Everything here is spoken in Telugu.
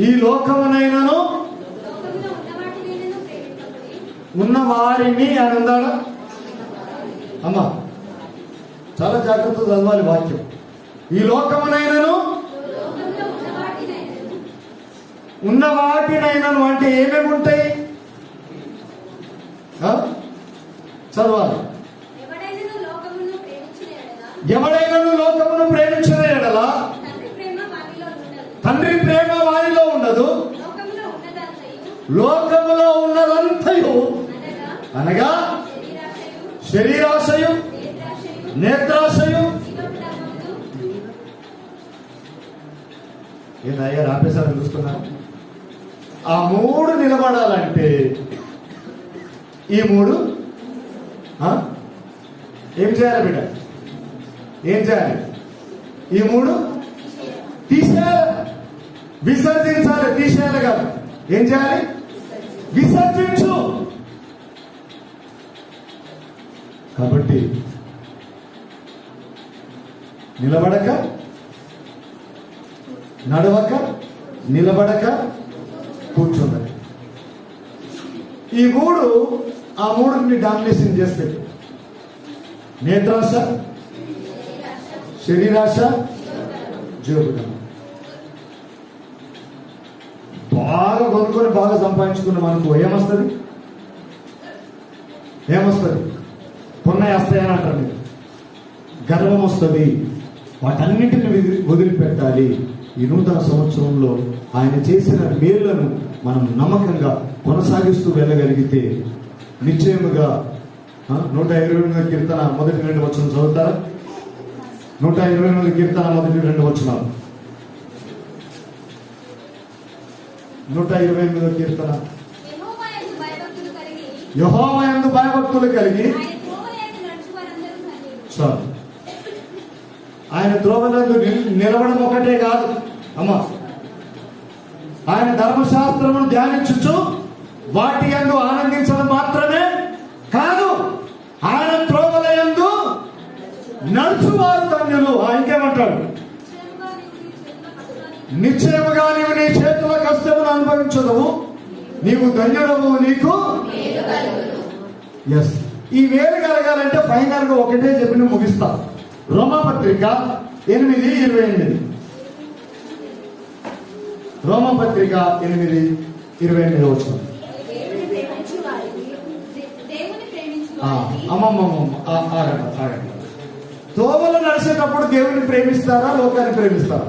ఈ లోకమునైనను ఉన్న వారిని అని ఉందాడా అమ్మా? చాలా జాగ్రత్తగా చదవాలి వాక్యం. ఈ లోకమునైనను ఉన్న వాటినైనను అంటే ఏమేమి ఉంటాయి చదవాలి. ఎవడైనను లోకమును ప్రేమించిన ఎడల తండ్రి ప్రేమ వారిలో ఉండదు. లోకములో ఉన్నదంతయు అనగా శరీరాశయు నేత్రాశయు. ఏందయ్యా రాపేశారని చూస్తున్నారు? ఆ మూడు నిలబడాలంటే ఈ మూడు ఏం చేయాలి బిడ్డ? ఏం చేయాలి? ఈ మూడు తీసేయాలి, విసర్జించాలి. తీసేయాలి కాదు, ఏం చేయాలి? విసర్జించు. కాబట్టి నిలబడక నడవక, నిలబడక కూర్చుండక, ఈ మూడు ఆ మూడుని డామినేషన్ చేస్తాయి. నేత్రాశ, శరీరాశ, జీవగుణం. బాగా కొనుక్కొని బాగా సంపాదించుకున్నాం అనుకో, ఏమొస్తుంది? పొన్నయ్య వస్తాయని అంటారు మీరు. గర్వం వస్తుంది. వాటన్నిటిని వదిలిపెట్టాలి. ఈ నూతన సంవత్సరంలో ఆయన చేసిన మేళ్లను మనం నమ్మకంగా కొనసాగిస్తూ వెళ్ళగలిగితే నిశ్చయముగా 128 కీర్తన మొదటి 2 వచనం చదువుతారా? 128 కీర్తన మొదటి 2 వచనాలు. 128 కీర్తన. యెహోవా యందు భయభక్తులు కలిగి చాలు. ఆయన త్రోవలందు నిలవడం ఒకటే కాదు అమ్మా, ఆయన ధర్మశాస్త్రమును ధ్యానించుచు వాటి యందు ఆనందించడం మాత్రమే కాదు, ఆయన త్రోవల యందు నడుచువారు ధన్యులు. ఇంకేమంటాడు? నిశ్చయముగా నీవు నీ చేతుల కష్టమును అనుభవించదవు, నీవు ధన్యుడవు, నీకు ఎస్. ఈ వేలు కలగాలంటే ఫైనల్ గా ఒకటే చెప్పి నువ్వు ముగిస్తా. రోమపత్రిక 8:28. రోమపత్రిక 8:28 వచనం. ఆగండి. తోవలు నడిచేటప్పుడు దేవుని ప్రేమిస్తారా, లోకాన్ని ప్రేమిస్తారా?